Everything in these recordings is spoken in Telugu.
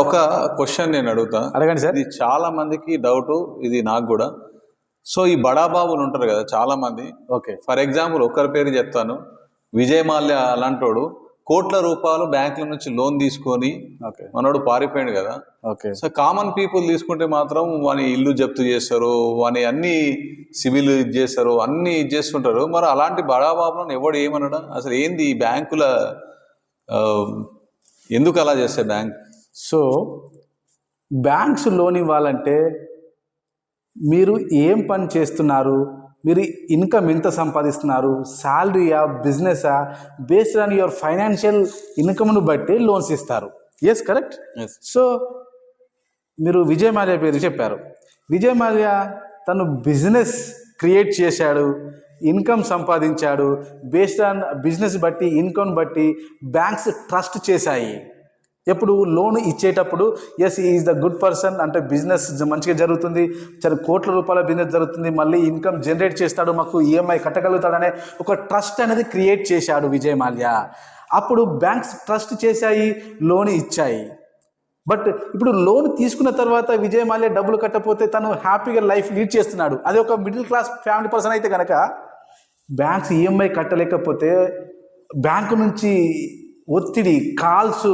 ఒక క్వశ్చన్ నేను అడుగుతా. అడగండి సార్. ఇది చాలా మందికి డౌట్, ఇది నాకు కూడా. సో ఈ బడా బాబులు ఉంటారు కదా చాలా మంది. ఓకే, ఫర్ ఎగ్జాంపుల్ ఒక్కరి పేరు చెప్తాను, విజయ్ మాల్యా అలాంటోడు కోట్ల రూపాయలు బ్యాంకుల నుంచి లోన్ తీసుకొని ఓకే, మనోడు పారిపోయాడు కదా. ఓకే. సో కామన్ పీపుల్ తీసుకుంటే మాత్రం వాని ఇల్లు జప్తు చేస్తారు, వాని అన్ని సివిల్ ఇది చేస్తారు, అన్ని ఇది చేస్తుంటారు. మరి అలాంటి బడా బాబులను ఎవడు ఏమనడా? అసలు ఏంది ఈ బ్యాంకుల ఎందుకు అలా చేస్తే బ్యాంక్? సో బ్యాంక్స్ లోన్ ఇవ్వాలంటే మీరు ఏం పని చేస్తున్నారు, మీరు ఇన్కమ్ ఎంత సంపాదిస్తున్నారు, శాలరీయా, బిజినెసా, బేస్డ్ ఆన్ యువర్ ఫైనాన్షియల్ ఇన్కమ్ను బట్టి లోన్స్ ఇస్తారు. Yes, correct. సో మీరు విజయ్ మాల్యా పేరు చెప్పారు. విజయ్ మాల్యా తను బిజినెస్ క్రియేట్ చేశాడు, ఇన్కమ్ సంపాదించాడు. బేస్డ్ ఆన్ బిజినెస్ బట్టి, ఇన్కమ్ బట్టి బ్యాంక్స్ ట్రస్ట్ చేశాయి. ఎప్పుడు లోన్ ఇచ్చేటప్పుడు yes is the good person, అంటే బిజినెస్ మంచిగా జరుగుతుంది, కోట్ల రూపాయల బిజినెస్ జరుగుతుంది, మళ్ళీ ఇన్కమ్ జనరేట్ చేస్తాడు, మాకు ఈఎంఐ కట్టగలుగుతాడనే ఒక ట్రస్ట్ అనేది క్రియేట్ చేశాడు విజయ్ మాల్యా. అప్పుడు బ్యాంక్స్ ట్రస్ట్ చేశాయి, లోన్ ఇచ్చాయి. బట్ ఇప్పుడు లోన్ తీసుకున్న తర్వాత విజయ్ మాల్యా డబ్బులు కట్టకపోతే తను హ్యాపీగా లైఫ్ లీడ్ చేస్తున్నాడు. అదే ఒక మిడిల్ క్లాస్ ఫ్యామిలీ పర్సన్ అయితే కనుక బ్యాంక్స్ ఈఎంఐ కట్టలేకపోతే బ్యాంకు నుంచి ఒత్తిడి, కాల్స్,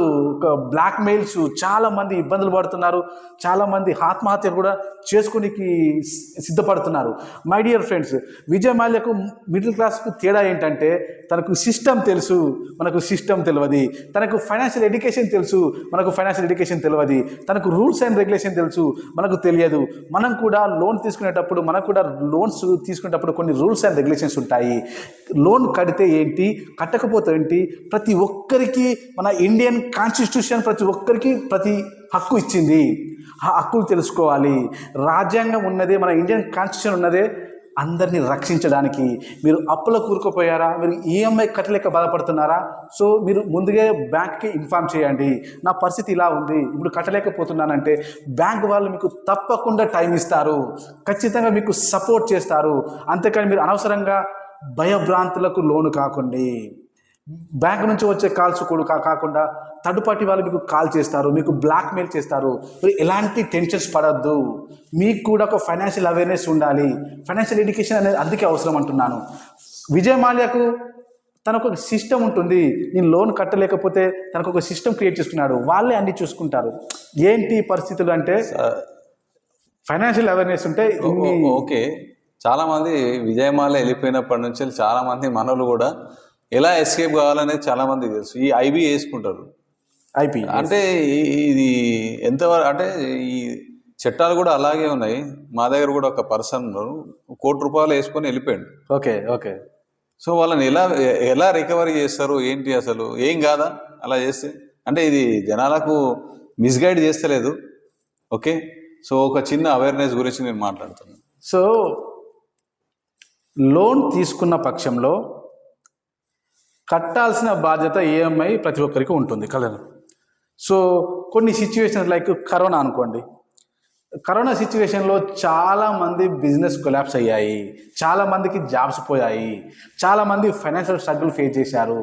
బ్లాక్మెయిల్స్, చాలామంది ఇబ్బందులు పడుతున్నారు. చాలామంది ఆత్మహత్య కూడా చేసుకోనికి సిద్ధపడుతున్నారు. మై డియర్ ఫ్రెండ్స్, విజయ్ మాల్యాకు మిడిల్ క్లాస్కు తేడా ఏంటంటే తనకు సిస్టమ్ తెలుసు, మనకు సిస్టమ్ తెలియదు. తనకు ఫైనాన్షియల్ ఎడ్యుకేషన్ తెలుసు, మనకు ఫైనాన్షియల్ ఎడ్యుకేషన్ తెలియదు. తనకు రూల్స్ అండ్ రెగ్యులేషన్ తెలుసు, మనకు తెలియదు. మనం కూడా లోన్ తీసుకునేటప్పుడు, మనకు కూడా లోన్స్ తీసుకునేటప్పుడు కొన్ని రూల్స్ అండ్ రెగ్యులేషన్స్ ఉంటాయి. లోన్ కడితే ఏంటి, కట్టకపోతే ఏంటి, ప్రతి ఒక్కరికి మన ఇండియన్ కాన్స్టిట్యూషన్ ప్రతి ఒక్కరికి ప్రతి హక్కు ఇచ్చింది. ఆ హక్కులు తెలుసుకోవాలి. రాజ్యాంగం ఉన్నదే, మన ఇండియన్ కాన్స్టిట్యూషన్ ఉన్నదే అందరినీ రక్షించడానికి. మీరు అప్పులో కూరుకుపోయారా, మీరు ఈఎంఐ కట్టలేక బాధపడుతున్నారా, సో మీరు ముందుగా బ్యాంక్కి ఇన్ఫార్మ్ చేయండి, నా పరిస్థితి ఇలా ఉంది, ఇప్పుడు కట్టలేకపోతున్నానంటే బ్యాంక్ వాళ్ళు మీకు తప్పకుండా టైం ఇస్తారు, ఖచ్చితంగా మీకు సపోర్ట్ చేస్తారు. అంతేకాని మీరు అనవసరంగా భయభ్రాంతులకు లోను కాకండి. బ్యాంక్ నుంచి వచ్చే కాల్స్ కూడా కాకుండా థర్డ్ పార్టీ వాళ్ళు మీకు కాల్ చేస్తారు, మీకు బ్లాక్మెయిల్ చేస్తారు. మీరు ఎలాంటి టెన్షన్స్ పడద్దు. మీకు కూడా ఒక ఫైనాన్షియల్ అవేర్నెస్ ఉండాలి, ఫైనాన్షియల్ ఎడ్యుకేషన్ అనేది అందుకే అవసరం అంటున్నాను. విజయ్ మాల్యాకు తనకు ఒక సిస్టమ్ ఉంటుంది. నేను లోన్ కట్టలేకపోతే తనకు ఒక సిస్టమ్ క్రియేట్ చేసుకున్నాడు, వాళ్ళే అన్ని చూసుకుంటారు. ఏంటి పరిస్థితులు అంటే ఫైనాన్షియల్ అవేర్నెస్ ఉంటే ఓకే. చాలామంది విజయ్ మాల్యా వెళ్ళిపోయినప్పటి నుంచి చాలామంది మనోళ్ళు కూడా ఎలా ఎస్కేప్ కావాలనేది చాలామంది తెలుసు. ఈ ఐబీ వేసుకుంటారు. ఐపీ అంటే ఇది ఎంతవరకు అంటే ఈ చట్టాలు కూడా అలాగే ఉన్నాయి. మా దగ్గర కూడా ఒక పర్సన్ ₹1,00,00,000 వేసుకొని వెళ్ళిపోయాడు. Okay, okay. సో వాళ్ళని ఎలా రికవరీ చేస్తారు ఏంటి, అసలు ఏం కాదా అలా చేస్తే? అంటే ఇది జనాలకు మిస్గైడ్ చేస్తలేదు. ఓకే, సో ఒక చిన్న అవేర్నెస్ గురించి నేను మాట్లాడుతున్నాను. సో లోన్ తీసుకున్న పక్షంలో కట్టాల్సిన బాధ్యత ఈఎంఐ ప్రతి ఒక్కరికి ఉంటుంది కదా. సో కొన్ని సిచ్యువేషన్స్ లైక్ కరోనా అనుకోండి. కరోనా సిచ్యువేషన్లో చాలామంది బిజినెస్ కొలాప్స్ అయ్యాయి, చాలామందికి జాబ్స్ పోయాయి, చాలామంది ఫైనాన్షియల్ స్ట్రగుల్ ఫేస్ చేశారు,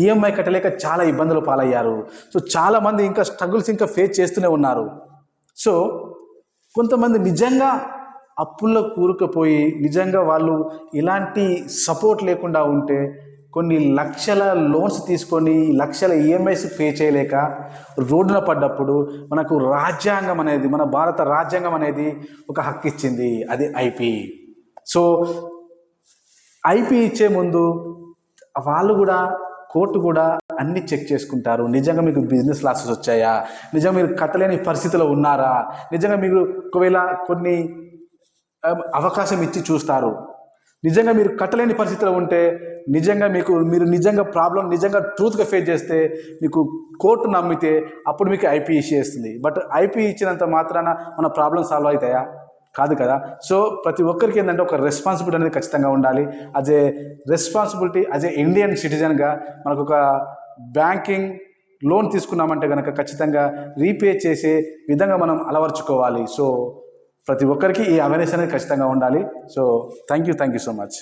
ఈఎంఐ కట్టలేక చాలా ఇబ్బందులు పాలయ్యారు. సో చాలామంది ఇంకా స్ట్రగుల్స్ ఇంకా ఫేస్ చేస్తూనే ఉన్నారు. సో కొంతమంది నిజంగా అప్పుల్లో కూరుకుపోయి నిజంగా వాళ్ళు ఎలాంటి సపోర్ట్ లేకుండా ఉంటే కొన్ని లక్షల లోన్స్ తీసుకొని లక్షల ఈఎంఐస్ పే చేయలేక రోడ్డున పడ్డప్పుడు మనకు రాజ్యాంగం అనేది, మన భారత రాజ్యాంగం అనేది ఒక హక్కు ఇచ్చింది, అది ఐపీ. సో ఐపీ ఇచ్చే ముందు వాళ్ళు కూడా, కోర్టు కూడా అన్ని చెక్ చేసుకుంటారు. నిజంగా మీకు బిజినెస్ లాసెస్ వచ్చాయా, నిజంగా మీరు కట్టలేని పరిస్థితిలో ఉన్నారా, నిజంగా మీరు ఒకవేళ కొన్ని అవకాశం ఇచ్చి చూస్తారు. నిజంగా మీరు కట్టలేని పరిస్థితిలో ఉంటే నిజంగా మీరు నిజంగా ప్రాబ్లం నిజంగా ట్రూత్గా ఫేస్ చేస్తే మీకు కోర్టు నమ్మితే అప్పుడు మీకు ఐపీ ఇష్యూ చేస్తుంది. బట్ ఐపీ ఇచ్చినంత మాత్రాన మన ప్రాబ్లం సాల్వ్ అవుతాయా? కాదు కదా. సో ప్రతి ఒక్కరికి ఏంటంటే ఒక రెస్పాన్సిబిలిటీ అనేది ఖచ్చితంగా ఉండాలి. As a responsibility, as a Indian సిటిజన్గా మనకు ఒక బ్యాంకింగ్ లోన్ తీసుకున్నామంటే కనుక ఖచ్చితంగా రీపే చేసే విధంగా మనం అలవర్చుకోవాలి. సో ప్రతి ఒక్కరికి ఈ అవేర్నెస్ అనేది ఖచ్చితంగా ఉండాలి. So thank you so much.